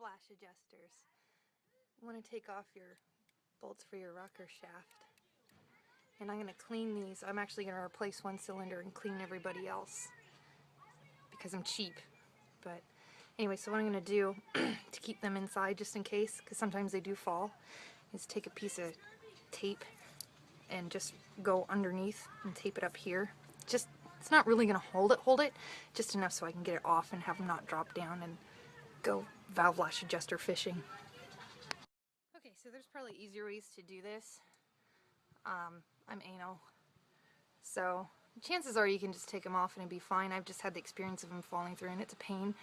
lash adjusters. You want to take off your bolts for your rocker shaft. And I'm going to clean these. I'm actually going to replace one cylinder and clean everybody else because I'm cheap. But anyway, so what I'm going to do to keep them inside just in case, because sometimes they do fall, is take a piece of tape and just go underneath and tape it up here. Just, it's not really going to hold it, just enough so I can get it off and have them not drop down and go valve lash adjuster fishing. Okay, so there's probably easier ways to do this. I'm anal, so chances are you can just take them off and it'd be fine. I've just had the experience of them falling through and it's a pain,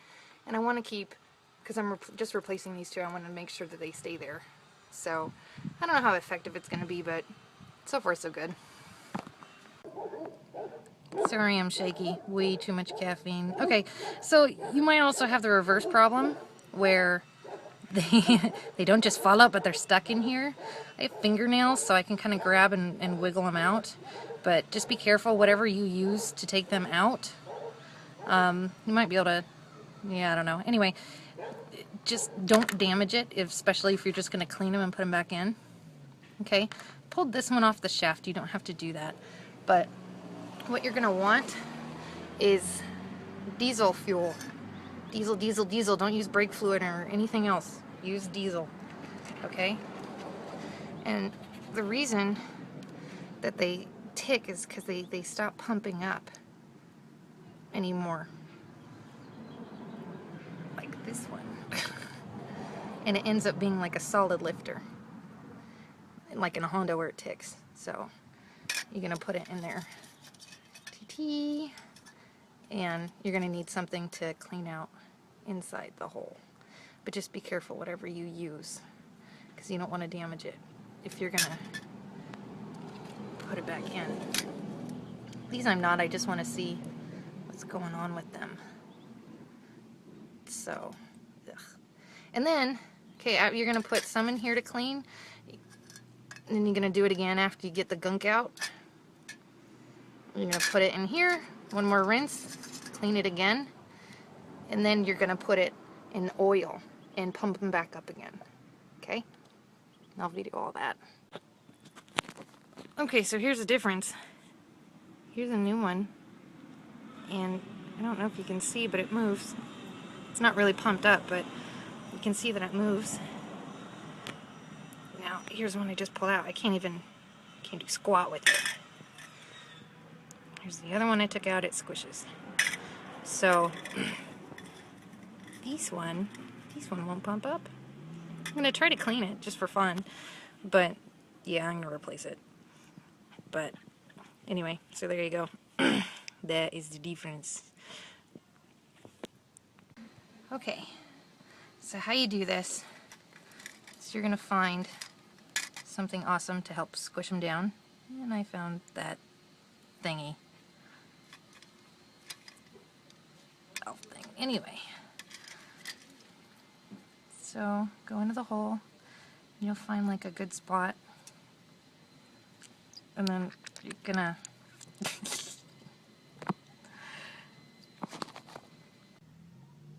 and I want to keep, because I'm just replacing these two, I want to make sure that they stay there. So I don't know how effective it's going to be, but so far so good. Sorry I'm shaky, way too much caffeine. Okay, so you might also have the reverse problem where they don't just fall out, but they're stuck in here. I have fingernails, so I can kind of grab and wiggle them out. But just be careful, whatever you use to take them out. You might be able to, yeah, I don't know. Anyway, just don't damage it, especially if you're just going to clean them and put them back in. Okay, pulled this one off the shaft. You don't have to do that. But what you're going to want is diesel fuel. Diesel, diesel, diesel. Don't use brake fluid or anything else. Use diesel, okay? And the reason that they tick is because they stop pumping up anymore. Like this one. And it ends up being like a solid lifter. Like in a Honda where it ticks. So you're going to put it in there. TT. And you're going to need something to clean out inside the hole. But just be careful whatever you use, because you don't want to damage it if you're going to put it back in. These I'm not, I just want to see what's going on with them. So, ugh. And then, okay, you're going to put some in here to clean, and then you're going to do it again after you get the gunk out. You're going to put it in here, one more rinse, clean it again, and then you're going to put it in oil and pump them back up again. Okay? I'll video all that. Okay, so here's the difference. Here's a new one, and I don't know if you can see, but it moves. It's not really pumped up, but you can see that it moves. Now, here's one I just pulled out. I can't do squat with it. Here's the other one I took out. It squishes. So this one won't pump up. I'm going to try to clean it just for fun, but yeah, I'm going to replace it. But anyway, so there you go. That is the difference. Okay, so how you do this is you're going to find something awesome to help squish them down, and I found that thingy. Oh, thing. Anyway. So go into the hole, and you'll find like a good spot, and then you're gonna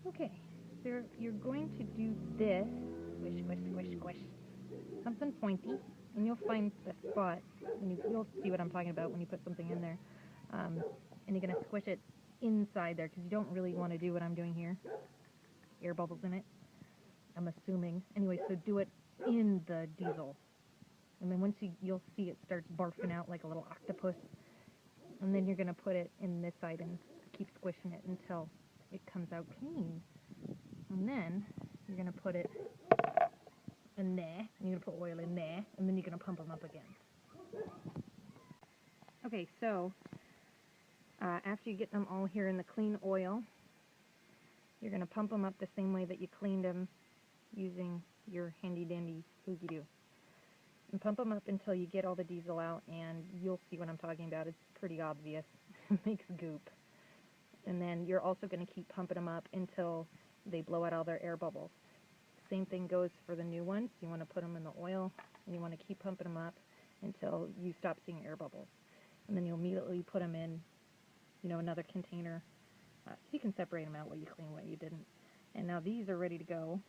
okay, so you're going to do this, squish, squish, squish, squish, something pointy, and you'll find the spot, and you'll see what I'm talking about when you put something in there, and you're gonna squish it inside there, because you don't really want to do what I'm doing here, air bubbles in it. I'm assuming. Anyway, so do it in the diesel. And then once you'll see it starts barfing out like a little octopus. And then you're going to put it in this side and keep squishing it until it comes out clean. And then you're going to put it in there. And you're going to put oil in there. And then you're going to pump them up again. Okay, so after you get them all here in the clean oil, you're going to pump them up the same way that you cleaned them using your handy dandy Oogie Doo. And pump them up until you get all the diesel out, and you'll see what I'm talking about. It's pretty obvious. It makes goop. And then you're also going to keep pumping them up until they blow out all their air bubbles. Same thing goes for the new ones. You want to put them in the oil, and you want to keep pumping them up until you stop seeing air bubbles. And then you'll immediately put them in, another container. So you can separate them out, what you cleaned, what you didn't. And now these are ready to go.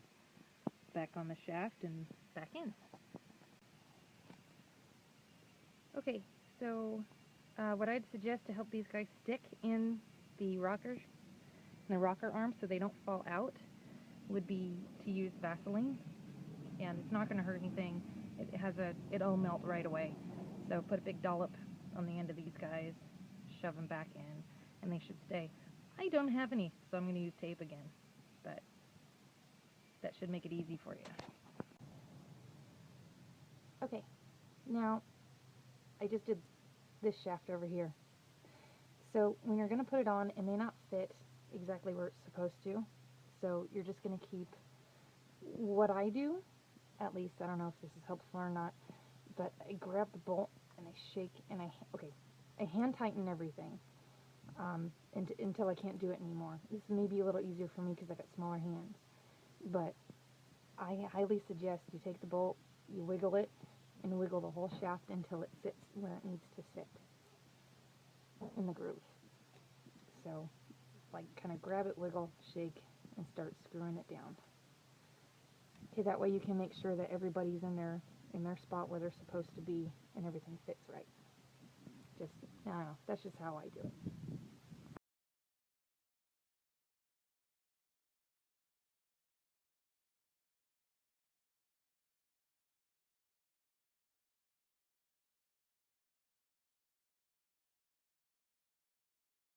back on the shaft and back in. Okay, so what I'd suggest to help these guys stick in the rocker arms so they don't fall out would be to use Vaseline, and it's not going to hurt anything. It'll melt right away. So put a big dollop on the end of these guys, shove them back in, and they should stay. I don't have any, so I'm going to use tape again, but that should make it easy for you. Okay, now I just did this shaft over here. So when you're going to put it on, it may not fit exactly where it's supposed to, so you're just going to keep what I do, at least. I don't know if this is helpful or not, but I grab the bolt and I shake and I hand tighten everything until I can't do it anymore. This may be a little easier for me because I've got smaller hands, but I highly suggest you take the bolt, you wiggle it, and wiggle the whole shaft until it sits where it needs to sit in the groove. So, like, kind of grab it, wiggle, shake, and start screwing it down. Okay, that way you can make sure that everybody's in their spot where they're supposed to be and everything fits right. I don't know, that's just how I do it.